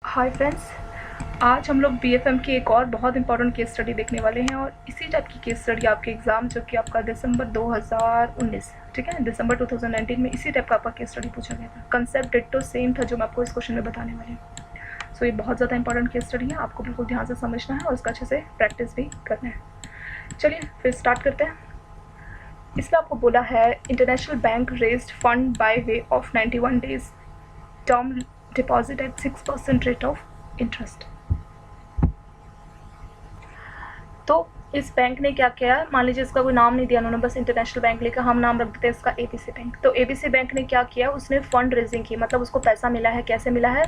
Hi friends, आज हम लोग बीएफएम की एक और बहुत इंपॉर्टेंट केस स्टडी देखने वाले हैं और इसी टाइप की केस स्टडी आपके एग्ज़ाम जो कि आपका दिसंबर 2019, ठीक है, दिसंबर 2019 में इसी टाइप का आपका केस स्टडी पूछा गया था। कंसेप्ट डिट्टो सेम था जो मैं आपको इस क्वेश्चन में बताने वाली हूँ। सो ये बहुत ज़्यादा इंपॉर्टेंट केस स्टडी है, आपको बिल्कुल ध्यान से समझना है और उसका अच्छे से प्रैक्टिस भी करना है। चलिए फिर स्टार्ट करते हैं। इसमें आपको बोला है international bank raised fund by way of 91 days term deposit eight 6% rate of interest. तो इस बैंक ने क्या किया, मान लीजिए इसका कोई नाम नहीं दिया उन्होंने, बस इंटरनेशनल बैंक लेकर हम नाम रख देते हैं इसका एबीसी बैंक। तो एबीसी बैंक ने क्या किया, उसने फंड रेजिंग की, मतलब उसको पैसा मिला है। कैसे मिला है,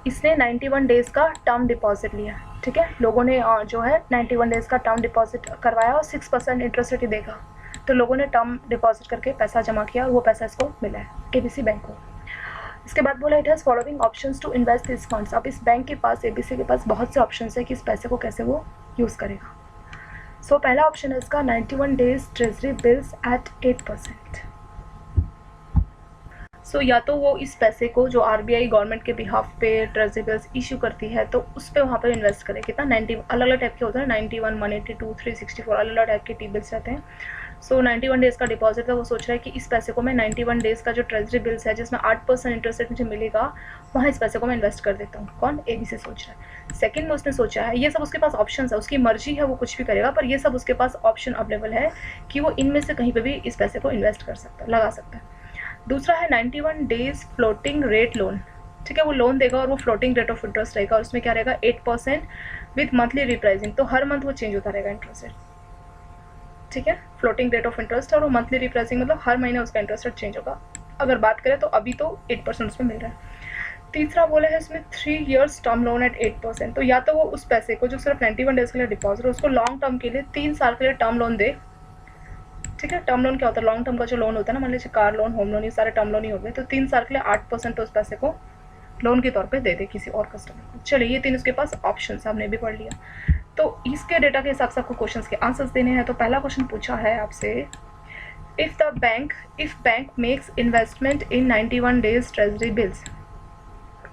इसने 91 डेज़ का टर्म डिपॉजिट लिया, ठीक है। लोगों ने जो है 91 डेज़ का टर्म डिपॉजिट करवाया और 6% इंटरेस्ट रेट देगा। तो लोगों ने टर्म डिपॉजिट करके पैसा जमा किया और वो पैसा इसको मिला है एबीसी बैंक को। इसके बाद बोला it has following options to invest this funds. अब इस बैंक के पास, एबीसी के पास बहुत से ऑप्शंस है कि इस पैसे को कैसे वो यूज़ करेगा। सो पहला ऑप्शन है इसका 91 डेज ट्रेजरी बिल्स एट 8%। सो या तो वो इस पैसे को जो आरबीआई गवर्नमेंट के बिहाफ पे ट्रेजरी बिल्स इशू करती है तो उस पर वहाँ पर इन्वेस्ट करे। कितना 90 अलग अलग टाइप के होते हैं, 91, 182, 364 अलग अलग टाइप के टी बिल्स रहते हैं। सो 91 डेज़ का डिपॉजिट है, वो सोच रहा है कि इस पैसे को मैं 91 डेज़ का जो ट्रेजरी बिल्स है जिसमें 8% इंटरेस्ट रेट मुझे मिलेगा, वहाँ इस पैसे को मैं इन्वेस्ट कर देता हूँ। कौन, एबीसी सोच रहा है। सेकंड में उसने सोचा है, ये सब उसके पास ऑप्शन है, उसकी मर्जी है, वो कुछ भी करेगा, पर ये सब उसके पास ऑप्शन अवेलेबल है कि वो इनमें से कहीं पर भी इस पैसे को इन्वेस्ट कर सकता है, लगा सकता है। दूसरा है 91 डेज फ्लोटिंग रेट लोन, ठीक है। वो लोन देगा और वो फ्लोटिंग रेट ऑफ इंटरेस्ट रहेगा और उसमें क्या रहेगा 8% विथ मंथली रिप्राइजिंग। तो हर मंथ वो चेंज होता रहेगा इंटरेस्ट रेट, ठीक है। फ्लोटिंग रेट ऑफ इंटरेस्ट और वो मंथली रिप्राइजिंग, मतलब हर महीने उसका इंटरेस्ट रेट चेंज होगा। अगर बात करें तो अभी तो 8% उसमें मिल रहा है। तीसरा बोला है इसमें 3 years टर्म लोन एट 8%। तो या तो वो उस पैसे को जो सिर्फ 91 डेज के लिए डिपॉजिट है उसको लॉन्ग टर्म के लिए 3 साल के लिए टर्म लोन दे, ठीक है। टर्म लोन क्या होता है, लॉन्ग टर्म का जो लोन होता है ना, मान लीजिए कार लोन, होम लोन, ये सारे टर्म लोन ही हो गए। तो 3 साल के लिए 8% उस पैसे को लोन के तौर पे दे दे किसी और कस्टमर को। चलिए ये 3 उसके पास ऑप्शन हमने भी पढ़ लिया। तो इसके डेटा के हिसाब से आपको क्वेश्चन के आंसर्स देने हैं। तो पहला क्वेश्चन पूछा है आपसे, if bank makes investment in 91 days treasury bills.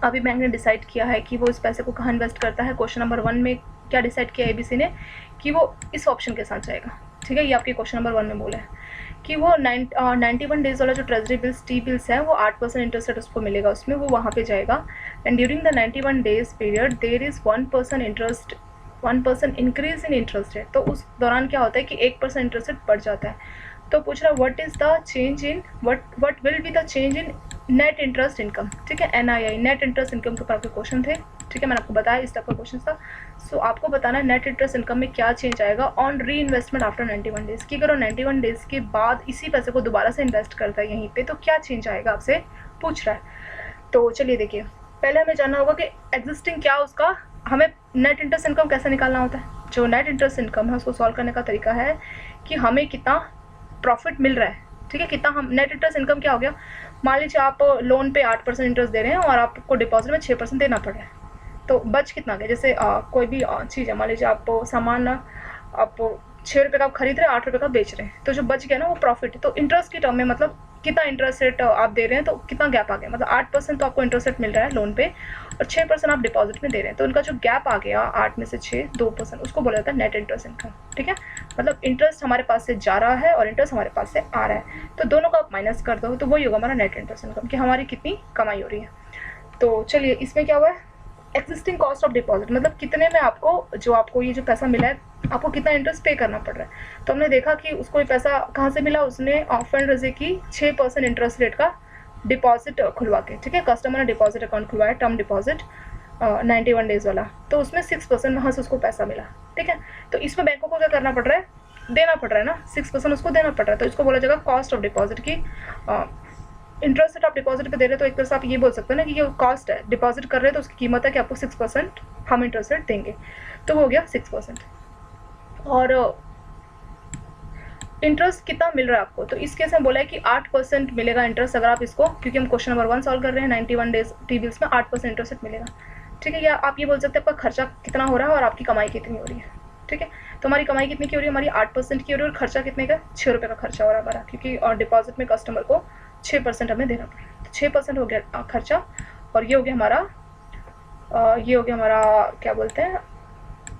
अभी बैंक ने डिसाइड किया है कि वो इस पैसे को कहाँ इन्वेस्ट करता है। क्वेश्चन नंबर 1 में क्या डिसाइड किया एबीसी ने, कि वो इस ऑप्शन के साथ जाएगा, ठीक है। ये आपके क्वेश्चन नंबर 1 में बोला है कि वो 91 डेज वाला जो ट्रेजरी बिल्स टी बिल्स है वो 8% इंटरेस्ट रेट उसको मिलेगा, उसमें वो वहाँ पे जाएगा। And during the 91 days period there is 1% increase in interest rate. तो उस दौरान क्या होता है कि 1% इंटरेस्ट रेट बढ़ जाता है। तो पूछ रहा है what is the change in what will be the change in net interest income, ठीक है। एनआईआई, नेट इंटरेस्ट इनकम के ऊपर आपके क्वेश्चन थे, ठीक है। मैंने आपको बताया इस टाइप का क्वेश्चन था। सो आपको बताना है नेट इंटरेस्ट इनकम में क्या चेंज आएगा ऑन री इन्वेस्टमेंट आफ्टर 91 डेज़ की। अगर वो 91 डेज़ के बाद इसी पैसे को दोबारा से इन्वेस्ट करता है यहीं पे, तो क्या चेंज आएगा आपसे पूछ रहा है। तो चलिए देखिए, पहले हमें जानना होगा कि एग्जिस्टिंग क्या उसका, हमें नेट इंटरेस्ट इनकम कैसे निकालना होता है। जो नेट इंटरेस्ट इनकम है उसको सॉल्व करने का तरीका है कि हमें कितना प्रॉफिट मिल रहा है, ठीक है। कितना हम नेट इंटरेस्ट इनकम क्या हो गया, मान लीजिए आप लोन पे 8% इंटरेस्ट दे रहे हैं और आपको डिपॉजिट में 6% देना पड़ रहा है, तो बच कितना गया। जैसे कोई भी चीज़ है, मान लीजिए आप सामान आप 6 रुपये का आप खरीद रहे हैं, 8 रुपये का बेच रहे हैं, तो जो बच गया ना वो प्रॉफिट है। तो इंटरेस्ट की टर्म में मतलब कितना इंटरेस्ट रेट आप दे रहे हैं, तो कितना गैप आ गया, मतलब 8% तो आपको इंटरेस्ट रेट मिल रहा है लोन पे और 6% आप डिपॉजिट में दे रहे हैं। तो उनका जो गैप आ गया 8 में से 6, 2%, उसको बोला जाता है नेट इंटरेस्ट इनकम, ठीक है। मतलब इंटरेस्ट हमारे पास से जा रहा है और इंटरेस्ट हमारे पास से आ रहा है, तो दोनों का आप माइनस कर दो तो वही होगा हमारा नेट इंटरेस्ट इनकम कि हमारी कितनी कमाई हो रही है। तो चलिए इसमें क्या हुआ है, एक्जिस्टिंग कॉस्ट ऑफ डिपॉजिट, मतलब कितने में आपको ये जो पैसा मिला है आपको कितना इंटरेस्ट पे करना पड़ रहा है। तो हमने देखा कि उसको ये पैसा कहाँ से मिला, उसने फंड रेज़ की 6% इंटरेस्ट रेट का डिपॉजिट खुलवा के, ठीक है। कस्टमर ने डिपॉजिट अकाउंट खुलवाया, टर्म डिपॉजिट 91 डेज़ वाला, तो उसमें 6% वहाँ से उसको पैसा मिला, ठीक है। तो इसमें बैंकों को क्या करना पड़ रहा है, देना पड़ रहा है ना, 6% उसको देना पड़ रहा है। तो इसको बोला जाएगा कॉस्ट ऑफ डिपॉजिट की। इंटरेस्ट रेट आप डिपॉजिट पे दे रहे हैं तो एक तरह से आप ये बोल सकते हैं ना कि ये कॉस्ट है, डिपॉजिट कर रहे हैं तो उसकी कीमत है कि आपको 6% हम इंटरेस्ट रेट देंगे, तो हो गया 6%। और इंटरेस्ट कितना मिल रहा है आपको, तो इस केस में बोला है कि 8% मिलेगा इंटरेस्ट अगर आप इसको, क्योंकि हम क्वेश्चन नंबर 1 सॉल्व कर रहे हैं, 91 डेज टी बिल्स में 8% इंटरेस्ट रेट मिलेगा, ठीक है। या आप ये बोल सकते हैं आपका खर्चा कितना हो रहा है और आपकी कमाई कितनी हो रही है, ठीक है। तो हमारी कमाई कितनी की हो रही है, हमारी 8% की हो रही है और खर्चा कितने का, 6 रुपये का खर्चा हो रहा है हमारा, क्योंकि और डिपॉजिट में कस्टमर को 6% हमें देना पड़ा। तो 6% हो गया खर्चा और ये हो गया हमारा ये हो गया हमारा क्या बोलते हैं,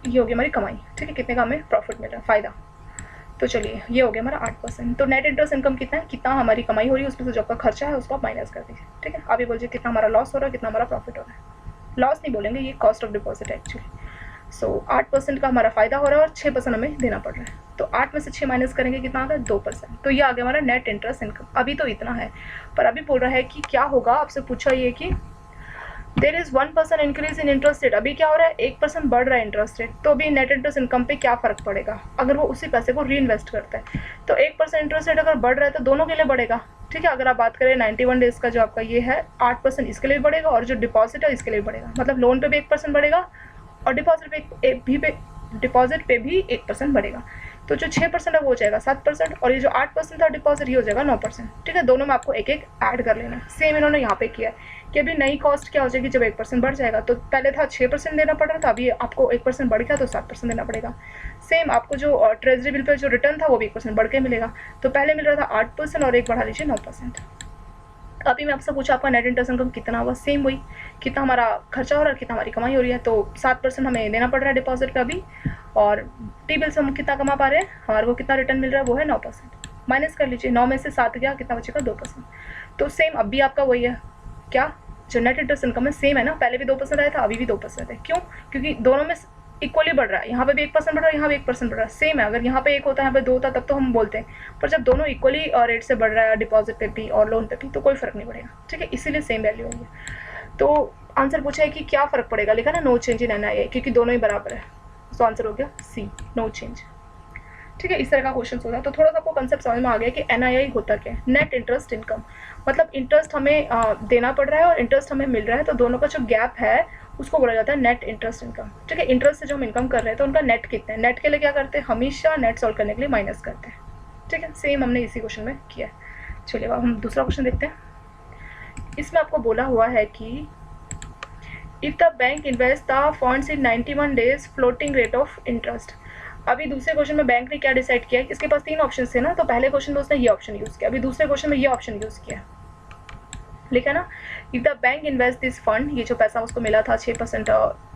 ये हो गया हमारी कमाई, ठीक है, कितने का हमें प्रॉफिट मिल रहा है, फ़ायदा। तो चलिए ये हो गया हमारा 8%। तो नेट इंटरेस्ट इनकम कितना है, कितना हमारी कमाई हो रही है, उसमें से जो आपका खर्चा है उसको आप माइनस कर दीजिए, ठीक है। आप ये बोलिए कितना हमारा लॉस हो रहा है, कितना हमारा प्रॉफिट हो रहा है। लॉस नहीं बोलेंगे, ये कॉस्ट ऑफ डिपॉजिट है एक्चुअली। सो 8% का हमारा फ़ायदा हो रहा है और 6% हमें देना पड़ रहा है। तो 8 में से 6 माइनस करेंगे, कितना आ गया 2%। तो ये आ गया हमारा नेट इंटरेस्ट इनकम। अभी तो इतना है, पर अभी बोल रहा है कि क्या होगा, आपसे पूछा ये कि there is 1% increase in interest rate. अभी क्या हो रहा है, 1% बढ़ रहा है इंटरेस्ट रेट। तो अभी नेट इंटरेस्ट इनकम पे क्या फ़र्क पड़ेगा अगर वो उसी पैसे को री इन्वेस्ट करता है। तो 1% इंटरेस्ट रेट अगर बढ़ रहा है तो दोनों के लिए बढ़ेगा, ठीक है। अगर आप बात करें 91 डेज़ का जो आपका ये है, 8% इसके लिए भी बढ़ेगा और जो डिपॉजिट है इसके लिए भी बढ़ेगा। मतलब लोन पे भी 1% बढ़ेगा और डिपॉजिट पे भी 1% बढ़ेगा। तो जो 6% है वो हो जाएगा 7% और ये जो 8% था डिपॉजिट ये हो जाएगा 9%, ठीक है। दोनों में आपको एक एक ऐड कर लेना है। सेम इन्होंने यहाँ पे किया है कि अभी नई कॉस्ट क्या हो जाएगी, जब 1% बढ़ जाएगा। तो पहले था 6% देना पड़ रहा था, अभी आपको 1% बढ़ गया तो 7% देना पड़ेगा। सेम आपको जो ट्रेजरी बिल पे जो रिटर्न था वो भी 1% बढ़ के मिलेगा। तो पहले मिल रहा था 8% और एक बढ़ा लीजिए 9%। अभी मैं आपसे पूछा आपका नेट इंटरेस्ट इनकम कितना हुआ, सेम वही, कितना हमारा खर्चा हो रहा है, कितना हमारी कमाई हो रही है। तो 7% हमें देना पड़ रहा है डिपॉजिट पे अभी, और टी बिल से हम कितना कमा पा रहे हैं, हमारे को कितना रिटर्न मिल रहा है वो है 9%। माइनस कर लीजिए, 9 में से 7 गया, कितना बचेगा 2%। तो सेम अब भी आपका वही है, क्या जो नेट इंटरेस्ट इनकम है सेम है ना, पहले भी 2% आया था, अभी भी 2% है। क्यों, क्योंकि दोनों में इक्वली बढ़ रहा है। यहाँ पे भी 1% बढ़ रहा है, यहाँ भी 1% बढ़ रहा है, सेम है। अगर यहाँ पे 1 होता है, यहाँ पे 2 होता, तब तो हम बोलते हैं, पर जब दोनों इक्वली रेट से बढ़ रहा है डिपॉजिट पे भी और लोन पे भी, तो कोई फ़र्क नहीं पड़ेगा, ठीक है। इसीलिए सेम वैल्यू होगी। तो आंसर पूछा है कि क्या फ़र्क पड़ेगा, लिखा ना नो चेंज इन NII, क्योंकि दोनों ही बराबर है। तो आंसर हो गया सी, नो चेंज, ठीक है। इस तरह का क्वेश्चन होता है। तो थोड़ा सा आपको कंसेप्ट समझ में आ गया कि NII होता क्या है। नेट इंटरेस्ट इनकम मतलब इंटरेस्ट हमें देना पड़ रहा है और इंटरेस्ट हमें मिल रहा है, तो दोनों का जो गैप है उसको बोला जाता है नेट इंटरेस्ट इनकम, ठीक है। इंटरेस्ट से जो हम इनकम कर रहे हैं तो उनका नेट कितना है, नेट के लिए क्या करते हैं, हमेशा नेट सॉल्व करने के लिए माइनस करते हैं, ठीक है। सेम हमने इसी क्वेश्चन में किया है। चलिए अब हम दूसरा क्वेश्चन देखते हैं। इसमें आपको बोला हुआ है कि if the bank invest the funds in 91 days floating rate of interest. अभी दूसरे क्वेश्चन में बैंक ने क्या डिसाइड किया, इसके पास 3 ऑप्शन थे ना, तो पहले क्वेश्चन में उसने ये ऑप्शन यूज़ किया, अभी दूसरे क्वेश्चन में ये ऑप्शन यूज़ किया, लिखा ना, if the bank invest this fund, ये जो पैसा उसको मिला था 6%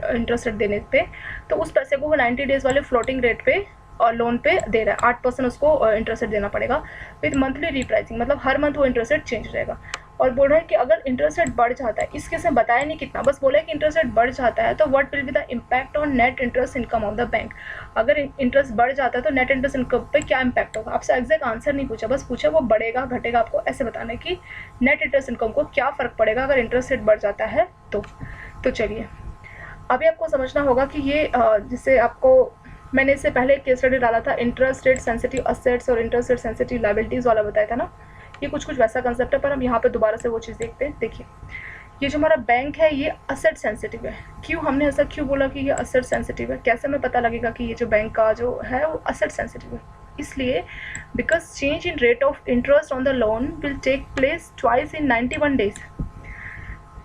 इंटरेस्ट रेट देने पे, तो उस पैसे को वो 90 डेज वाले फ्लोटिंग रेट पे और लोन पे दे रहा है, 8% उसको इंटरेस्ट रेट देना पड़ेगा विद मंथली रिप्राइसिंग, मतलब हर मंथ वो इंटरेस्ट रेट चेंज हो जाएगा। और बोल रहे हैं कि अगर इंटरेस्ट रेट बढ़ जाता है, इसके से बताया नहीं कितना, बस बोला है कि इंटरेस्ट रेट बढ़ जाता है तो what will be the impact on net interest income of the bank. अगर इंटरेस्ट बढ़ जाता है तो नेट इंटरेस्ट इनकम पे क्या इम्पैक्ट होगा। आपसे एग्जैक्ट आंसर नहीं पूछा, बस पूछा वो बढ़ेगा घटेगा, आपको ऐसे बताना है कि नेट इंटरेस्ट इनकम को क्या फ़र्क पड़ेगा अगर इंटरेस्ट रेट बढ़ जाता है तो चलिए अभी आपको समझना होगा कि ये जिससे आपको मैंने इससे पहले एक केस स्टडी डाला था, इंटरेस्ट रेट सेंसिटिव असेट्स और इंटरेस्ट रेट सेंसिटिव लायबिलिटीज़ वाला बताया था ना, ये कुछ वैसा कंसेप्ट है, पर हम यहाँ पे दोबारा से वो चीज़ देखते हैं। देखिए ये जो हमारा बैंक है ये असेट सेंसिटिव है। क्यों हमने ऐसा क्यों बोला कि ये असेट सेंसिटिव है, कैसे हमें पता लगेगा कि ये जो बैंक का जो है वो असेट सेंसिटिव है, इसलिए because change in rate of interest on the loan will take place twice in 91 days.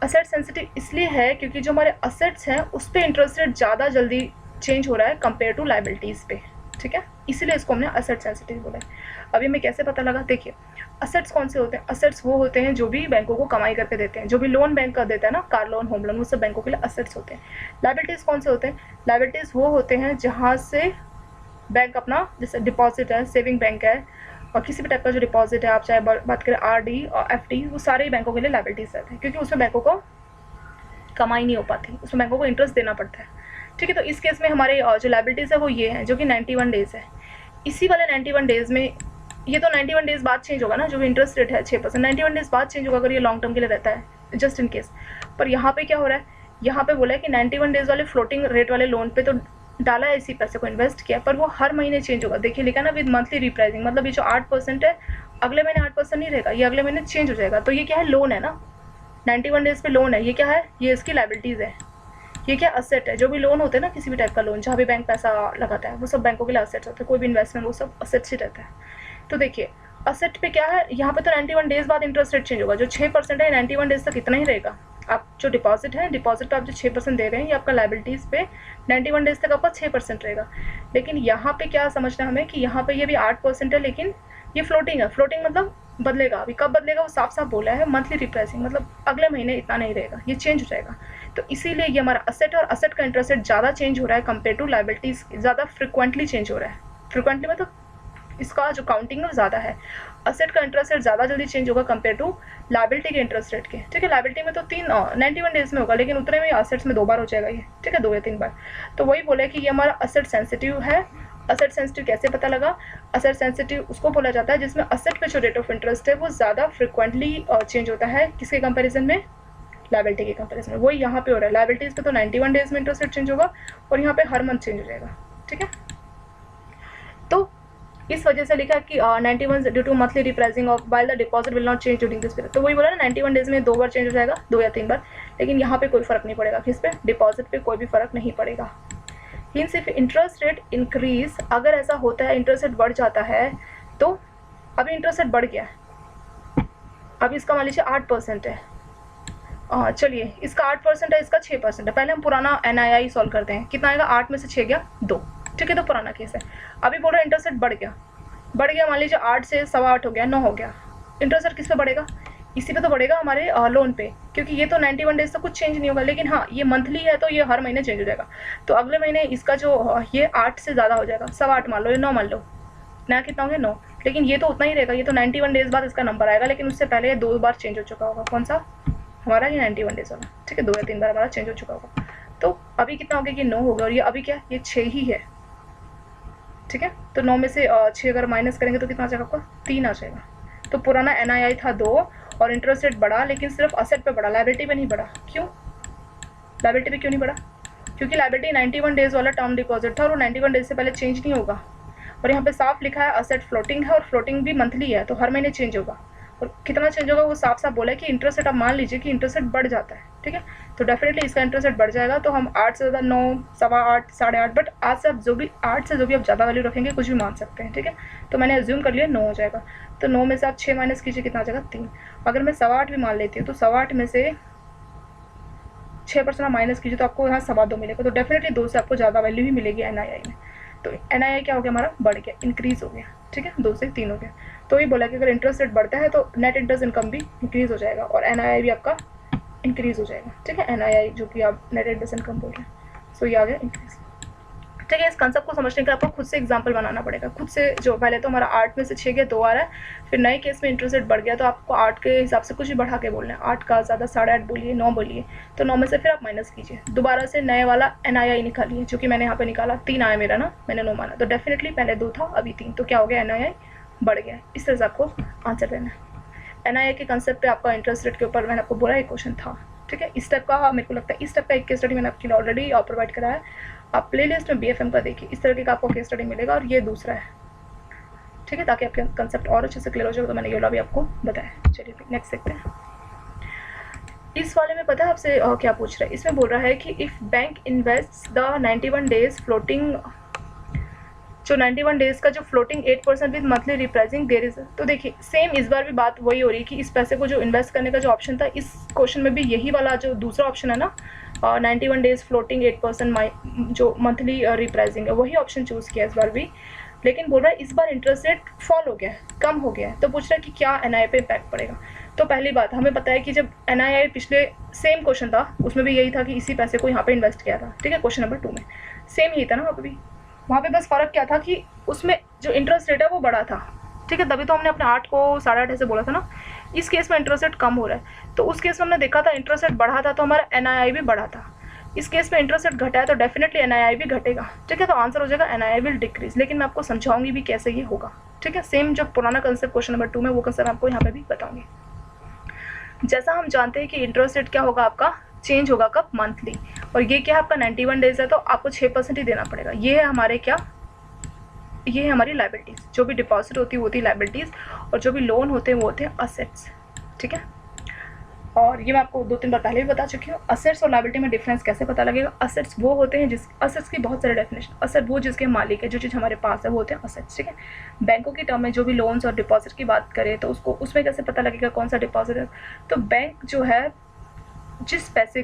Asset sensitive इसलिए है क्योंकि जो हमारे असेट्स हैं उस पर इंटरेस्ट रेट ज़्यादा जल्दी चेंज हो रहा है कंपेयर टू लायबिलिटीज़ पे, ठीक है, इसीलिए इसको हमने असेट सेंसिटिव बोला है। अभी हमें कैसे पता लगा, देखिए असेट्स कौन से होते हैं, असेट्स वो होते हैं जो भी बैंकों को कमाई करके देते हैं, जो भी लोन बैंक का देता है ना, कार लोन होम लोन, वो सब बैंकों के लिए असेट्स होते हैं। लायबिलिटीज़ कौन से होते हैं, लायबिलिटीज़ वो होते हैं जहाँ से बैंक अपना, जैसे डिपॉजिट है, सेविंग बैंक है, और किसी भी टाइप का जो डिपॉजिट है, आप चाहे बात करें RD और FD, वो सारे ही बैंकों के लिए लायबिलिटीज़ रहते हैं, क्योंकि उसमें बैंकों को कमाई नहीं हो पाती, उसमें बैंकों को इंटरेस्ट देना पड़ता है, ठीक है। तो इस केस में हमारे जो लायबिलिटीज़ है वो ये है, जो कि 91 डेज़ है। इसी वाले 91 डेज़ में, ये तो 91 डेज़ बाद चेंज होगा ना, जो भी इंटरेस्ट रेट है 6%, 91 डेज़ बाद चेंज होगा अगर ये लॉन्ग टर्म के लिए रहता है, जस्ट इन केस। पर यहाँ पे क्या हो रहा है, यहाँ पे बोला है कि 91 डेज़ वाले फ्लोटिंग रेट वाले लोन पे तो डाला है इसी पैसे को, इन्वेस्ट किया, पर वो हर महीने चेंज होगा। देखिए लिखा ना विद मंथली रिप्राइसिंग, मतलब ये जो 8% है अगले महीने 8% नहीं रहेगा, ये अगले महीने चेंज हो जाएगा। तो ये क्या है, लोन है ना, 91 डेज़ पे लोन है, ये क्या है, ये इसकी लायबिलिटीज़ है। ये क्या, असेट है। जो भी लोन होते हैं ना, किसी भी टाइप का लोन जहाँ भी बैंक पैसा लगाता है, वो सब बैंकों के लिए असेट्स होते हैं, कोई भी इन्वेस्टमेंट वो सब असेट्स ही रहता है। तो देखिए असेट पे क्या है, यहाँ पे तो 91 डेज़ बाद इंटरेस्ट रेट चेंज होगा, जो 6% है 91 डेज़ तक इतना ही रहेगा। आप जो डिपॉजिट है, डिपॉजिट पे आप जो 6% दे रहे हैं, ये आपका लायबिलिटीज़ पे 91 डेज़ तक आपका 6% रहेगा। लेकिन यहाँ पे क्या समझना हमें कि यहाँ पे ये भी 8% है, लेकिन ये फ्लोटिंग है। फ्लोटिंग मतलब बदलेगा, अभी कब बदलेगा वो साफ साफ बोला है, मंथली रिप्राइसिंग, मतलब अगले महीने इतना नहीं रहेगा, ये चेंज हो जाएगा। तो इसीलिए ये हमारा असेट, और असेट का इंटरेस्ट रेट ज़्यादा चेंज हो रहा है कंपेयर टू लाइबिलिटीज़, ज़्यादा फ्रिक्वेंटली चेंज हो रहा है। फ्रिक्वेंटली मतलब इसका जो काउंटिंग है वो ज़्यादा है। असेट का इंटरेस्ट रेट ज़्यादा जल्दी चेंज होगा कंपेयर टू लाइबिलिटी के इंटरेस्ट रेट के, ठीक है। लाइबिलिटी में तो 91 डेज में होगा, लेकिन उतने में असेट्स में 2 बार हो जाएगा ये, ठीक है, 2 या 3 बार। तो वही बोले कि ये हमारा असेट सेंसिटिव है। असेट सेंसिटिव कैसे पता लगा? असेट सेंसिटिव उसको बोला जाता है जिसमें असेट पे जो रेट ऑफ इंटरेस्ट है वो ज़्यादा फ्रिक्वेंटली चेंज होता है, किसके कंपेरिजन में? लाइबिलिटी के कंपेरिजन में। वही यहाँ पे हो रहा है, लाइबिलिटीज़ पे तो 91 डेज में इंटरेस्ट रेट चेंज होगा और यहाँ पे हर मंथ चेंज हो जाएगा, ठीक है। तो इस वजह से लिखा कि 91 due to monthly repricing of while the deposit will not change during this period. तो वही बोला ना, 91 डेज में 2 बार चेंज हो जाएगा, 2 या 3 बार, लेकिन यहाँ पे कोई फर्क नहीं पड़ेगा, किस पे? डिपॉजिट पे कोई भी फर्क नहीं पड़ेगा। Means if interest rate increase, अगर ऐसा होता है इंटरेस्ट रेट बढ़ जाता है, तो अभी इंटरेस्ट रेट बढ़ गया, अभी इसका मान लीजिए 8% है, चलिए इसका 8% है, इसका 6% है। पहले हम पुराना NII सॉल्व करते हैं, कितना आएगा? 8 में से 6 गया 2, ठीक है, तो पुराना केस है। अभी बोल रहे हैं इंटरेस्ट रेट बढ़ गया, मान लीजिए 8 से 8.25 हो गया, 9 हो गया। इंटरेस्ट रेट किस पे बढ़ेगा? इसी पे तो बढ़ेगा, हमारे लोन पे, क्योंकि ये तो 91 डेज तो कुछ चेंज नहीं होगा, लेकिन हाँ ये मंथली है तो ये हर महीने चेंज हो जाएगा। तो अगले महीने इसका जो ये 8 से ज़्यादा हो जाएगा, 8.25 मान लो, ये 9 मान लो, नया कितना हो गया? 9, लेकिन ये तो उतना ही रहेगा, ये तो 91 डेज बाद इसका नंबर आएगा, लेकिन उससे पहले ये 2 बार चेंज हो चुका होगा। कौन सा? हमारा ये 91 डेज वाला, ठीक है, 2 या 3 बार हमारा चेंज हो चुका होगा। तो अभी कितना हो गया? ये 9 हो गया, और ये अभी क्या? ये 6 ही है, ठीक है। तो 9 में से 6 अगर माइनस करेंगे तो कितना आ जाएगा आपका? 3 आ जाएगा। तो पुराना NII था 2 और इंटरेस्ट रेट बढ़ा, लेकिन सिर्फ असेट पे बढ़ा, लाइबिलिटी पे नहीं बढ़ा। क्यों? लाइबिलिटी पे क्यों नहीं बढ़ा? क्योंकि लाइबिलिटी 91 डेज वाला टर्म डिपॉजिट था और 91 डेज से पहले चेंज नहीं होगा। और यहाँ पे साफ लिखा है असेट फ्लोटिंग है, और फ्लोटिंग भी मंथली है, तो हर महीने चेंज होगा। और कितना चेंज होगा वो साफ साफ बोला है कि इंटरेस्ट रेट, आप मान लीजिए कि इंटरेस्ट रेट बढ़ जाता है, ठीक है, तो डेफिनेटली इसका इंटरेस्ट रेट बढ़ जाएगा। तो हम 8 से ज़्यादा 9, 8.25, 8.5, बट आज से आप जो भी 8 से जो भी आप ज़्यादा वैल्यू रखेंगे कुछ भी मान सकते हैं, ठीक है। तो मैंने एज्यूम कर लिया 9 हो जाएगा, तो 9 में से आप 6 माइनस कीजिए, कितना आ जाएगा? 3। अगर मैं 8.25 भी मान लेती हूँ तो 8.25 में से 6% माइनस कीजिए तो आपको यहाँ 2.25 मिलेगा, तो डेफिनेटली 2 से आपको ज़्यादा वैल्यू ही मिलेगी NII में। तो NII क्या हो गया? हमारा बढ़ गया, इंक्रीज हो गया, ठीक है, 2 से 3 हो गया। तो ये बोला कि अगर इंटरेस्ट रेट बढ़ता है तो नेट इंटरेस्ट इनकम भी इंक्रीज हो जाएगा और NII भी आपका इंक्रीज हो जाएगा, ठीक है। NII जो कि आप नेट इंटरेस्ट इनकम बोल रहे हैं, सो ये आ गया इंक्रीज, ठीक है। इस कंसेप्ट को समझने के लिए आपको खुद से एग्जांपल बनाना पड़ेगा, खुद से। जो पहले तो हमारा 8 में से 6 गया, 2 आ रहा है, फिर नए केस में इंटरेस्ट रेट बढ़ गया तो आपको 8 के हिसाब से कुछ भी बढ़ा के बोलना है, 8 का ज़्यादा 8.5 बोलिए, 9 बोलिए, तो 9 में से फिर आप माइनस कीजिए, दोबारा से नए वाला NII निकालिए, जो कि मैंने यहाँ पे निकाला 3 आया मेरा ना, मैंने 9 माना, तो डेफिनेटली पहले 2 था अभी 3, तो क्या हो गया? NII बढ़ गया। इस तरह से आपको आंसर देना है। NII के कंसेप्ट पे आपका इंटरेस्ट रेट के ऊपर मैंने आपको बोला एक क्वेश्चन था, ठीक है। इस टाइप का मेरे को लगता है, इस टाइप का एक केस स्टडी मैंने आपके लिए ऑलरेडी प्रोवाइड करा है, आप प्लेलिस्ट में BFM का देखिए, इस तरह का आपको केस स्टडी मिलेगा, और ये दूसरा है, ठीक है, ताकि आपके कंसेप्ट और अच्छे से क्लियर हो जाए। तो मैंने ये वाला भी आपको बताया। चलिए नेक्स्ट देखते हैं। इस वाले में पता है आपसे क्या पूछ रहा है? इसमें बोल रहा है कि if bank invest the 91 days floating, जो 91 डेज का जो floating 8% with monthly repricing there is. तो देखिए सेम इस बार भी बात वही हो रही है कि इस पैसे को जो इन्वेस्ट करने का जो ऑप्शन था, इस क्वेश्चन में भी यही वाला जो दूसरा ऑप्शन है ना, 91 डेज फ्लोटिंग 8% जो मंथली रिप्राइसिंग है, वही ऑप्शन चूज़ किया इस बार भी। लेकिन बोल रहा है इस बार इंटरेस्ट रेट फॉल हो गया है, कम हो गया है, तो पूछ रहा है कि क्या NII पे इम्पैक्ट पड़ेगा। तो पहली बात हमें पता है कि जब NII पिछले सेम क्वेश्चन था उसमें भी यही था कि इसी पैसे को यहाँ पे इन्वेस्ट किया था, ठीक है, क्वेश्चन नंबर 2 में सेम यही था ना, वहाँ पे भी, वहाँ पे बस फ़र्क क्या था कि उसमें जो इंटरेस्ट रेट है वो बढ़ा था, ठीक है, तभी तो हमने अपने 8 को 8.5 ऐसे बोला था ना। इस केस में इंटरेस्ट रेट कम हो रहा है, तो उस केस में हमने देखा था इंटरेस्ट रेट बढ़ा था तो हमारा NII भी बढ़ा था। इस केस में इंटरेस्ट रेट घटा है तो डेफिनेटली NII भी घटेगा, ठीक है, तो आंसर हो जाएगा NII विल डिक्रीज। लेकिन मैं आपको समझाऊंगी भी कैसे ये होगा, ठीक है, सेम जो पुराना कंसेप्ट क्वेश्चन नंबर 2 में वो कंसेप्ट आपको यहाँ पे भी बताऊंगी। जैसा हम जानते हैं कि इंटरेस्ट रेट क्या होगा आपका, चेंज होगा कब? मंथली, और ये क्या है आपका 91 डेज है, तो आपको 6% ही देना पड़ेगा। ये है हमारे क्या, ये है हमारी लाइबिलिटीज़, जो भी डिपॉजिट होती है वो होती है लाइबिलिटीज़, और जो भी लोन होते हैं वो होते हैं असेट्स, ठीक है। और ये मैं आपको 2-3 बार पहले भी बता चुकी हूँ। असेट्स और लायबिलिटी में डिफरेंस कैसे पता लगेगा? असेट्स वो होते हैं जिस, असेट्स की बहुत सारे डेफिनेशन, असेट वो जिसके मालिक है, जो चीज़ हमारे पास है वो होते हैं असेट्स, ठीक है। बैंकों की टर्म में जो भी लोन्स और डिपॉजिट की बात करें तो उसको, उसमें कैसे पता लगेगा कौन सा डिपॉजिट है? तो बैंक जो है जिस पैसे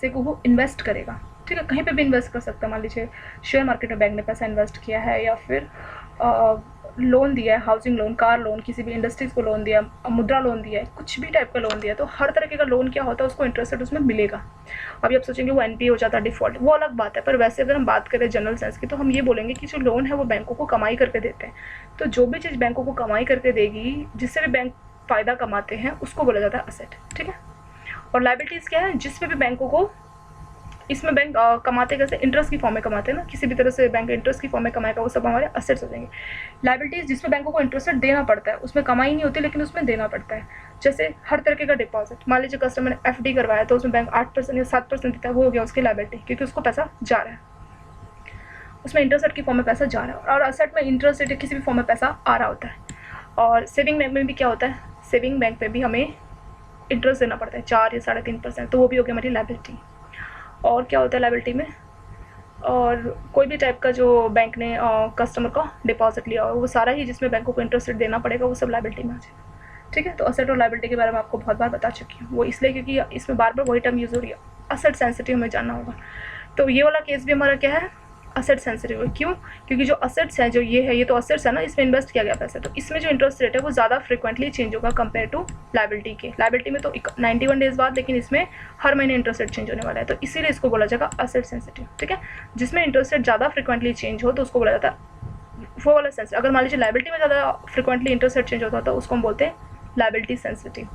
को वो इन्वेस्ट करेगा, ठीक है, कहीं पे भी इन्वेस्ट कर सकता है। मान लीजिए शेयर मार्केट में बैंक ने पैसा इन्वेस्ट किया है, या फिर लोन दिया है, हाउसिंग लोन, कार लोन, किसी भी इंडस्ट्रीज़ को लोन दिया, मुद्रा लोन दिया है, कुछ भी टाइप का लोन दिया है, तो हर तरीके का लोन क्या होता है, उसको इंटरेस्ट रेट उसमें मिलेगा। अभी आप सोचेंगे वो एनपीए हो जाता है, डिफ़ॉल्ट, वो अलग बात है। पर वैसे अगर हम बात करें जनरल सेंस की, तो हम ये बोलेंगे कि जो लोन है वो बैंकों को कमाई करके देते हैं। तो जो भी चीज़ बैंकों को कमाई करके देगी, जिससे भी बैंक फ़ायदा कमाते हैं, उसको बोला जाता है असेट, ठीक है। और लायबिलिटीज़ क्या है, जिसमें भी बैंकों को, इसमें बैंक कमाते कैसे, इंटरेस्ट की फॉर्म में कमाते हैं ना, किसी भी तरह से बैंक इंटरेस्ट की फॉर्म में कमाएगा, वो सब हमारे असेट्स हो जाएंगे। लायबिलिटीज़ जिसमें बैंकों को इंटरेस्ट देना पड़ता है, उसमें कमाई नहीं होती लेकिन उसमें देना पड़ता है। जैसे हर तरीके का डिपॉजिट, मान लीजिए कस्टमर ने एफडी करवाया तो उसमें बैंक 8% या 7% देता है, वो हो गया उसकी लायबिलिटी, क्योंकि उसको पैसा जा रहा है, उसमें इंटरेस्ट रेट की फॉर्म में पैसा जा रहा है। और असेट में इंटरेस्ट रेट किसी भी फॉर्म में पैसा आ रहा होता है। और सेविंग बैंक में भी क्या होता है, सेविंग बैंक में भी हमें इंटरेस्ट देना पड़ता है 4 या 3.5%, तो वो भी हो गया हमारी लायबिलिटी। और क्या होता है लायबिलिटी में, और कोई भी टाइप का जो बैंक ने कस्टमर का डिपॉजिट लिया हो, वो सारा ही जिसमें बैंकों को इंटरेस्ट रेट देना पड़ेगा, वो सब लायबिलिटी में आ जाएगा, ठीक है। तो असेट और लायबिलिटी के बारे में आपको बहुत बार बता चुकी हूँ, वो इसलिए क्योंकि इसमें बार बार वही टर्म यूज़ हो रही है, असेट सेंसिटिव हमें जानना होगा। तो ये वाला केस भी हमारा क्या है, असेट सेंसिटिव है। क्यों, क्योंकि जो असेट्स हैं, जो ये है, ये तो असेट्स है ना, इसमें इन्वेस्ट किया गया पैसा, तो इसमें जो इंटरेस्ट रेट है वो ज़्यादा फ्रिक्वेंटली चेंज होगा कंपेयर टू लायबिलिटी के। लायबिलिटी में तो 91 डेज बाद, लेकिन इसमें हर महीने इंटरेस्ट रेट चेंज होने वाला है, तो इसीलिए इसको बोला जाएगा असेट सेंसिटिव, ठीक है। जिसमें इंटरेस्ट रेट ज़्यादा फ्रिक्वेंटली चेंज हो तो उसको बोला जाता है वो वाला सेंसिटिव। अगर मान लीजिए लायबिलिटी में ज़्यादा फ्रिक्वेंटली इंटरेस्ट रेट चेंज होता है तो उसको हम बोलते हैं लायबिलिटी सेंसिटिव,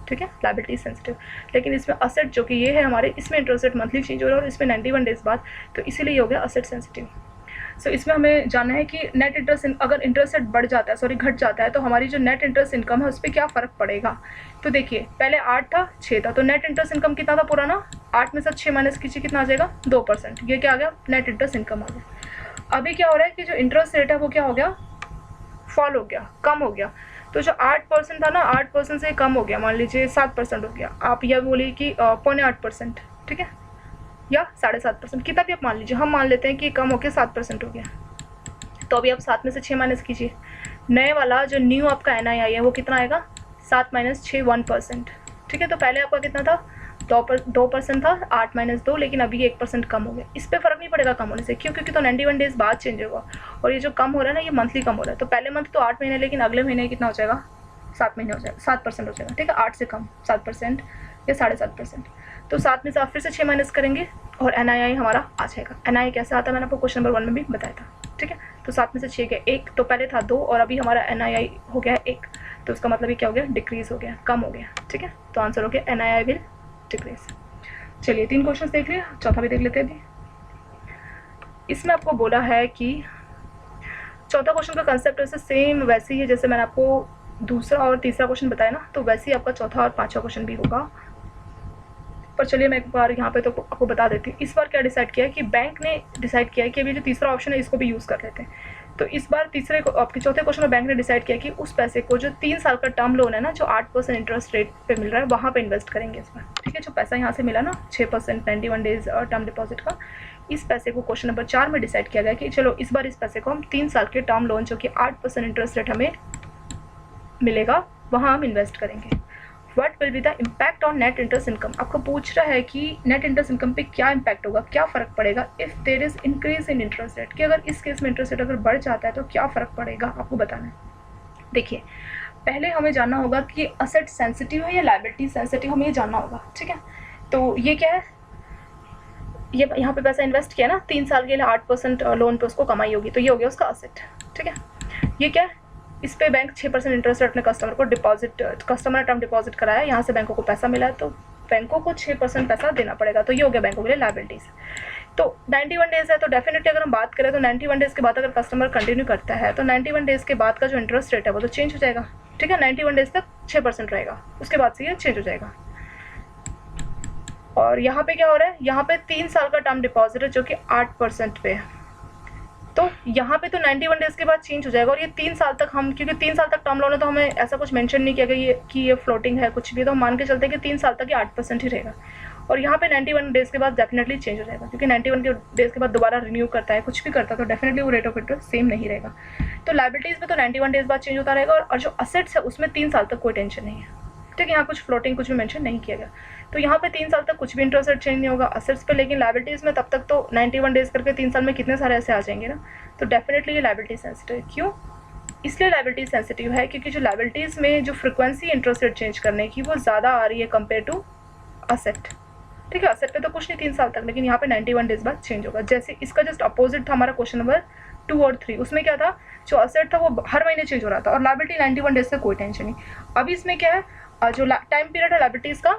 ठीक है, लायबिलिटी सेंसिटिव। लेकिन इसमें असेट जो कि ये है हमारे, इसमें इंटरेस्ट रेट मंथली चेंज हो रहा है और इसमें 91 डेज बाद, तो इसीलिए ये हो गया असेट सेंसिटिव। सो इसमें हमें जानना है कि नेट इंटरेस्ट, अगर इंटरेस्ट रेट बढ़ जाता है, सॉरी घट जाता है, तो हमारी जो नेट इंटरेस्ट इनकम है उस पर क्या फ़र्क पड़ेगा। तो देखिए, पहले 8 था, 6 था, तो नेट इंटरेस्ट इनकम कितना था पुराना, 8 में से 6 माइनस कीजिए, कितना आ जाएगा, 2%। ये क्या आ गया, नेट इंटरेस्ट इनकम आ गया। अभी क्या हो रहा है कि जो इंटरेस्ट रेट है वो क्या हो गया, फॉल हो गया, कम हो गया। तो जो 8% था ना, 8% से कम हो गया, मान लीजिए 7% हो गया। आप यह बोलिए कि 0.8%, ठीक है, या 7.5%, कितना भी आप मान लीजिए, हम मान लेते हैं कि कम होकर 7% हो गया। तो अभी आप 7 में से 6 माइनस कीजिए, नए वाला जो न्यू आपका NII है वो कितना आएगा, 7 - 6 1%, ठीक है। तो पहले आपका कितना था, 2% था, 8 - 2, लेकिन अभी 1% कम हो गया। इस पर फ़र्क नहीं पड़ेगा कम होने से, क्यों, क्योंकि तो 91 डेज बाद चेंज होगा। और ये जो कम हो रहा है ना, ये मंथली कम हो रहा है। तो पहले मंथ तो 8 महीने, लेकिन अगले महीने कितना हो जाएगा, 7 महीने हो जाएगा, 7% हो जाएगा, ठीक है। 8 से कम 7% या 7.5%। तो 7 में से आप फिर से 6 माइनस करेंगे और NII हमारा आ जाएगा। NII कैसे आता है, मैंने आपको क्वेश्चन नंबर 1 में भी बताया था, ठीक है। तो 7 में से 6 गया 1, तो पहले था 2 और अभी हमारा NII हो गया 1, तो उसका मतलब ये क्या हो गया, डिक्रीज़ हो गया, कम हो गया, ठीक है। तो आंसर हो गया NII विल डिक्रीज। चलिए 3 क्वेश्चन देख लिए, चौथा भी देख लेते हैं अभी। इसमें आपको बोला है कि चौथा क्वेश्चन का कंसेप्ट वैसे सेम वैसे ही है जैसे मैंने आपको दूसरा और तीसरा क्वेश्चन बताया ना, तो वैसे ही आपका चौथा और पाँचवा क्वेश्चन भी होगा। पर चलिए मैं एक बार यहाँ पे तो आपको बता देती हूँ। इस बार क्या डिसाइड किया है कि बैंक ने डिसाइड किया है कि अभी जो तीसरा ऑप्शन है इसको भी यूज़ कर लेते हैं। तो इस बार आपके चौथे क्वेश्चन में बैंक ने डिसाइड किया कि उस पैसे को, जो 3 साल का टर्म लोन है ना, जो 8% इंटरेस्ट रेट पे मिल रहा है, वहाँ पे इन्वेस्ट करेंगे इस बार, ठीक है। जो पैसा यहाँ से मिला ना 6% 91 डेज टर्म डिपॉजिट का, इस पैसे को क्वेश्चन नंबर 4 में डिसाइड किया गया कि चलो इस बार इस पैसे को हम 3 साल के टर्म लोन जो कि 8% इंटरेस्ट रेट हमें मिलेगा, वहाँ हम इन्वेस्ट करेंगे। What will be the impact on net interest income. आपको पूछ रहा है कि नेट इंटरेस्ट इनकम पे क्या इम्पैक्ट होगा, क्या फ़र्क पड़ेगा if there is increase in interest rate, कि अगर इस केस में इंटरेस्ट रेट अगर बढ़ जाता है तो क्या फ़र्क पड़ेगा, आपको बताना है। देखिए, पहले हमें जानना होगा कि असेट सेंसिटिव है या लायबिलिटी सेंसिटिव, हमें ये जानना होगा, ठीक है। तो ये क्या है, ये यहाँ पे पैसा इन्वेस्ट किया ना 3 साल के लिए 8% लोन पे उसको कमाई होगी, तो ये हो गया उसका असेट, ठीक है। ये क्या है, इस पे बैंक 6% इंटरेस्ट अपने कस्टमर को डिपॉजिट, कस्टमर ने टर्म डिपॉजिट कराया, यहाँ से बैंकों को पैसा मिला है, तो बैंकों को 6% पैसा देना पड़ेगा, तो ये हो गया बैंकों के लिए लायबिलिटीज़। तो 91 डेज़ है, तो डेफिनेटली अगर हम बात करें तो 91 डेज़ के बाद अगर कस्टमर कंटिन्यू करता है तो 91 डेज़ के बाद का जो इंटरेस्ट रेट है वो तो चेंज हो जाएगा, ठीक है। 91 डेज़ तक 6% रहेगा, उसके बाद से ये चेंज हो जाएगा। और यहाँ पे क्या हो रहा है, यहाँ पे 3 साल का टर्म डिपॉजिट है जो कि 8% पे है, तो यहाँ पे तो 91 डेज़ के बाद चेंज हो जाएगा। और ये 3 साल तक हम, क्योंकि 3 साल तक टर्म लोन है तो हमें ऐसा कुछ मेंशन नहीं किया गया कि ये फ्लोटिंग है कुछ भी, तो हम मान के चलते हैं कि 3 साल तक ये 8% ही रहेगा। और यहाँ पे 91 डेज़ के बाद डेफिनेटली चेंज हो जाएगा, क्योंकि 91 डेज़ के बाद दोबारा रिन्यू करता है, कुछ भी करता है, तो डेफिनेटली वो रेट ऑफ इंटरेस्ट सेम नहीं रहेगा। तो लायबिलिटीज़ में तो 91 डेज़ बाद चेंज होता रहेगा, और जो असेट्स है उसमें 3 साल तक कोई टेंशन नहीं है, ठीक है। यहाँ कुछ फ्लोटिंग कुछ भी मेंशन नहीं किया गया, तो यहाँ पे 3 साल तक कुछ भी इंटरेस्ट रेट चेंज नहीं होगा असेट्स पे। लेकिन लायबिलिटीज़ में तब तक तो 91 डेज़ करके 3 साल में कितने सारे ऐसे आ जाएंगे ना, तो डेफिनेटली ये लायबिलिटी सेंसिटिव है। क्यों, इसलिए लायबिलिटी सेंसिटिव है क्योंकि जो लायबिलिटीज़ में जो फ्रिक्वेंसी इंटरेस्ट रेट चेंज करने की वो ज़्यादा आ रही है कंपेयर टू असेट। ठीक है, असेट पे तो कुछ नहीं 3 साल तक, लेकिन यहाँ पे 91 डेज बाद चेंज होगा। जैसे इसका जस्ट अपोजिट था हमारा क्वेश्चन नंबर 2 और 3, उसमें क्या था, जो असेट था वो हर महीने चेंज हो रहा था और लायबिलिटी 91 डेज से कोई टेंशन नहीं। अभी इसमें क्या है, जो टाइम पीरियड है लायबिलिटीज़ का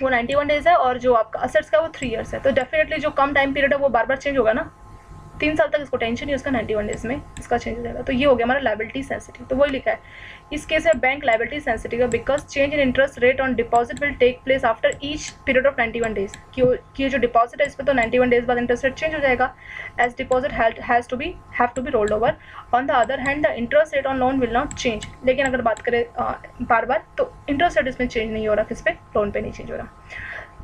वो 91 डेज है और जो आपका असेट्स का वो 3 ईयर्स है। तो डेफिनेटली जो कम टाइम पीरियड है वो बार बार चेंज होगा ना, 3 साल तक इसको टेंशन नहीं, उसका 91 डेज में इसका चेंज हो जाएगा। तो ये हो गया हमारा लायबिलिटी सेंसिटिव। तो वही लिखा है इस केस है बैंक लायबिलिटी सेंसिटिव है because change in interest rate on deposit will take place after each period of 91 days. कि जो डिपॉजिट है इस पर तो 91 डेज बाद इंटरेस्ट रेट चेंज हो जाएगा as deposit have to be rolled over. On the other hand the interest rate on loan will not change. लेकिन अगर बात करें बार बार तो इंटरेस्ट रेट इसमें चेंज नहीं हो रहा, किस पे, लोन पे नहीं चेंज हो रहा।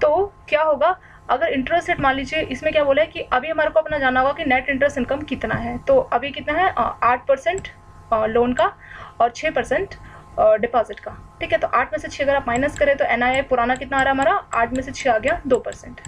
तो क्या होगा, अगर इंटरेस्ट रेट मान लीजिए इसमें क्या बोला है कि अभी हमारे को अपना जानना होगा कि नेट इंटरेस्ट इनकम कितना है। तो अभी कितना है, 8% लोन का और 6% डिपॉजिट का। ठीक है, तो 8 में से 6 अगर आप माइनस करें तो NII पुराना कितना आ रहा है हमारा, 8 में से 6 आ गया 2%।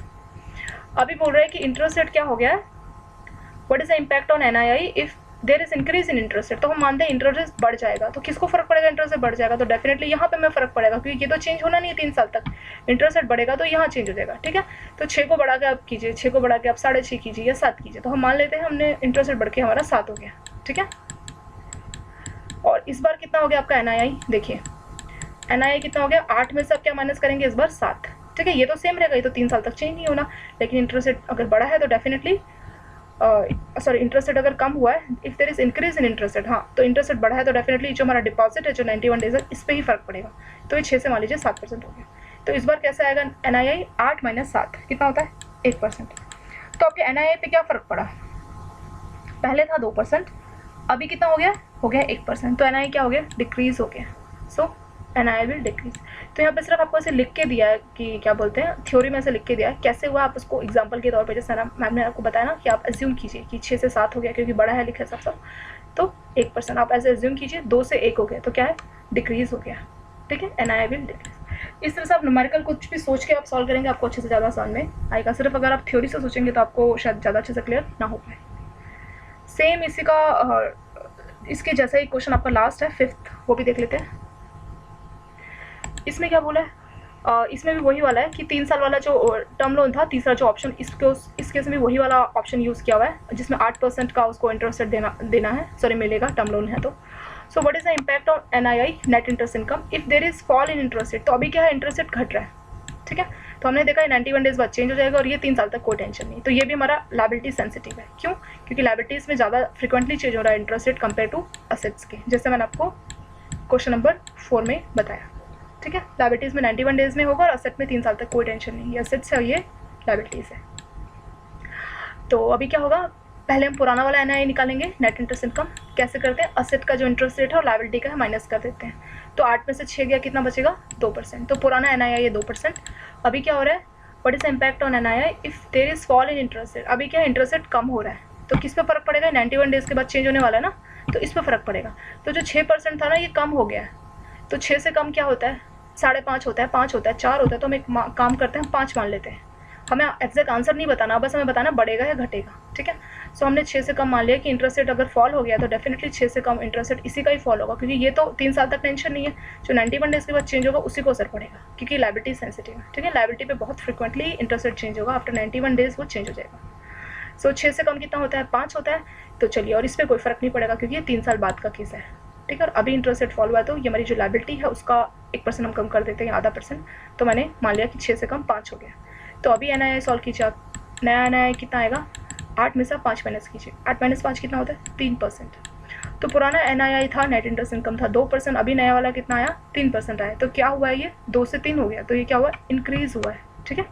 अभी बोल रहे हैं कि इंटरेस्ट रेट क्या हो गया है, what is the impact on NII if there is increase in interest rate. तो हम मानते हैं इंटरेस्ट रेट बढ़ जाएगा, तो किसको फर्क पड़ेगा, इंटरेस्ट रेट बढ़ जाएगा तो डेफिनेटली यहाँ पे हमें फर्क पड़ेगा क्योंकि ये तो चेंज होना नहीं है 3 साल तक। इंटरेस्ट रेट बढ़ेगा तो यहाँ चेंज हो जाएगा। ठीक है, तो 6 को बढ़ा के आप कीजिए, 6 को बढ़ा के आप 6.5 कीजिए या 7 कीजिए। तो हम मान लेते हैं हमने इंटरेस्ट रेट बढ़ के हमारा 7 हो गया। ठीक है, और इस बार कितना हो गया आपका NII, देखिए NII कितना हो गया, 8 में से आप क्या माइनस करेंगे इस बार 7। ठीक है, ये तो सेम रहेगा, ये तो 3 साल तक चेंज नहीं होना। लेकिन इंटरेस्ट रेट अगर बढ़ा है तो डेफिनेटली इंटरेस्ट रेट अगर कम हुआ है, if there is increase in interest rate, हाँ तो इंटरेस्ट रेट बढ़ा है तो डेफिनेटली जो हमारा डिपॉजिट है जो 91 डेज है इस पर ही फर्क पड़ेगा। तो ये 6 से मान लीजिए 7% हो गया। तो इस बार कैसा आएगा NII, 8 - 7 कितना होता है 1%। तो आपके NII पे क्या फ़र्क पड़ा, पहले था 2%, अभी कितना हो गया 1%। तो NII क्या हो गया, डिक्रीज हो गया। सो NII विल डिक्रीज। तो यहाँ पे सिर्फ आपको ऐसे लिख के दिया है कि क्या बोलते हैं, थ्योरी में से लिख के दिया है, कैसे हुआ आप उसको एग्जांपल के तौर पे, जैसे ना मैम ने आपको बताया ना कि आप एज्यूम कीजिए कि 6 से 7 हो गया क्योंकि बड़ा है लिखा सब, तो 1% आप ऐसे एज्यूम कीजिए, 2 से 1 हो गया तो क्या है, डिक्रीज हो गया। ठीक है, NII विल डिक्रीज। इस तरह से आप न्यूमेरिकल कुछ भी सोच के आप सॉल्व करेंगे, आपको अच्छे से ज़्यादा समझ में आएगा। सिर्फ अगर आप थ्योरी से सोचेंगे तो आपको शायद ज़्यादा अच्छे से क्लियर ना हो पाए। सेम इसी का इसके जैसा ही क्वेश्चन आपका लास्ट है 5th, वो भी देख लेते हैं। इसमें क्या बोला है, इसमें भी वही वाला है कि 3 साल वाला जो टर्म लोन था, तीसरा जो ऑप्शन, इस केस में वही वाला ऑप्शन यूज़ किया हुआ है जिसमें 8% का उसको इंटरेस्ट देना है, सॉरी मिलेगा, टर्म लोन है तो। So what is the impact on NII net interest income if there is fall in interest rate. तो अभी क्या है, इंटरेस्ट रेट घट रहा है। ठीक है, तो हमने देखा है 91 डेज बाद चेंज हो जाएगा और ये 3 साल तक कोई टेंशन नहीं। तो ये भी हमारा लायबिलिटी सेंसिटिव है। क्यों, क्योंकि लायबिलिटीज़ में ज़्यादा फ्रिक्वेंटली चेंज हो रहा है interest rate compare to assets के, जैसे मैंने आपको क्वेश्चन नंबर 4 में बताया। ठीक है, लायबिलिटीज़ में 91 डेज में होगा और असेट में 3 साल तक कोई टेंशन नहीं। ये असेट्स है, ये लायबिलिटीज़ है। तो अभी क्या होगा, पहले हम पुराना वाला NII निकालेंगे, नेट इंटरेस्ट इनकम। कैसे करते हैं, असेट का जो इंटरेस्ट रेट है और लायबिलिटी का है माइनस कर देते हैं। तो 8 में से 6 गया, कितना बचेगा 2%। तो पुराना NII ये 2%। अभी क्या हो रहा है, what is the impact on NII if there is fall in interest rate. अभी क्या है, इंटरेस्ट रेट कम हो रहा है तो किस पे फर्क पड़ेगा, 91 डेज के बाद चेंज होने वाला है ना, तो इस पर फर्क पड़ेगा। तो जो 6% था ना ये कम हो गया है। तो 6 से कम क्या होता है, 5.5 होता है, 5 होता है, 4 होता है। तो हम एक काम करते हैं, 5 मान लेते हैं। हमें एग्जैक्ट आंसर नहीं बताना, बस हमें बताना बढ़ेगा या घटेगा। ठीक है, सो हमने 6 से कम मान लिया कि इंटरेस्ट रेट अगर फॉल हो गया तो डेफिनेटली 6 से कम इंटरेस्ट रेट इसी का ही फॉल होगा क्योंकि ये तो 3 साल तक टेंशन नहीं है। जो 91 डेज के बाद चेंज होगा उसी को असर पड़ेगा क्योंकि लायबिलिटी सेंसिटिव है। ठीक है, लायबिलिटी पे बहुत फ्रिक्वेंटली इंटरेस्ट रेट चेंज होगा, आफ्टर 91 डेज वो चेंज हो जाएगा। सो 6 से कम कितना होता है, 5 होता है। तो चलिए, और इस पर कोई फ़र्क नहीं पड़ेगा क्योंकि ये 3 साल बाद का केस है। ठीक है, और अभी इंटरेस्ट रेट फॉल हुआ है तो ये हमारी जो लायबिलिटी है उसका 1% हम कम कर देते हैं, ½ तो मैंने मान लिया कि 6 से कम 5 हो गया। तो अभी NII सॉल्व कीजिए आप, नया NII कितना आएगा, 8 में से 5 माइनस कीजिए, 8 - 5 कितना होता है 3%। तो पुराना NII था, नेट इंटरेस्ट इनकम था 2%, अभी नया वाला कितना आया 3% आया। तो क्या हुआ है, ये 2 से 3 हो गया, तो ये क्या हुआ, इंक्रीज़ हुआ है। ठीक है,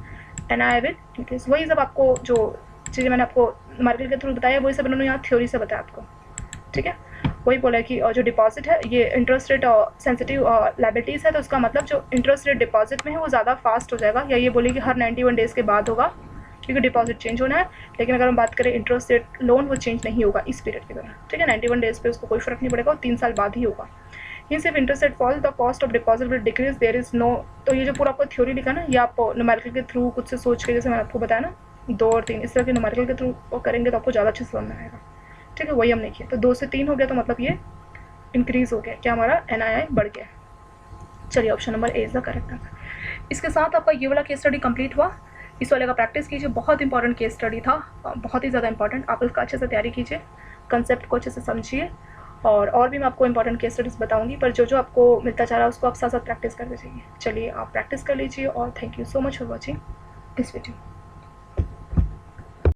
NII विल इंक्रीज। वही सब आपको जो चीज़ें मैंने आपको मार्केट के थ्रू बताया वही सब उन्होंने यहाँ थ्योरी से बताया आपको। ठीक है, वही बोला है कि जो डिपॉजिट है ये इंटरेस्ट रेट सेंसिटिव लायबिलिटीज़ है, तो उसका मतलब जो इंटरेस्ट रेट डिपॉजिट में है वो ज़्यादा फास्ट हो जाएगा, या ये बोले कि हर 91 डेज़ के बाद होगा क्योंकि डिपॉजिट चेंज होना है। लेकिन अगर हम बात करें इंटरेस्ट रेट लोन, वो चेंज नहीं होगा इस पीरियड के दौरान। ठीक है, 91 डेज़ पे उसको कोई फर्क नहीं पड़ेगा और 3 साल बाद ही होगा। ही सिर्फ interest rate fall the cost of deposit will decrease, there is no. तो ये जो पूरा आपको थ्योरी लिखा ना, ये आप न्यूमेरिकल के थ्रू कुछ से सोच के, जैसे मैंने आपको बताया ना 2 और 3 इस तरह के न्यूमेरिकल के थ्रू करेंगे तो आपको ज़्यादा अच्छे से समझ में आएगा। ठीक है, वही हमने किया। तो 2 से 3 हो गया तो मतलब ये इंक्रीज़ हो गया, क्या हमारा NII बढ़ गया। चलिए option number A is the correct answer. इसके साथ आपका ये वाला केस स्टडी कंप्लीट हुआ। इस वाले का प्रैक्टिस कीजिए, बहुत इंपॉर्टेंट केस स्टडी था, बहुत ही ज़्यादा इंपॉर्टेंट। आप इसका अच्छे से तैयारी कीजिए, कंसेप्ट को अच्छे से समझिए, और भी मैं आपको इंपॉर्टेंट केस स्टडीज़ बताऊंगी, पर जो जो आपको मिलता जा रहा है उसको आप साथ साथ प्रैक्टिस करते जाइए। चलिए आप प्रैक्टिस कर लीजिए, और thank you so much for watching this video.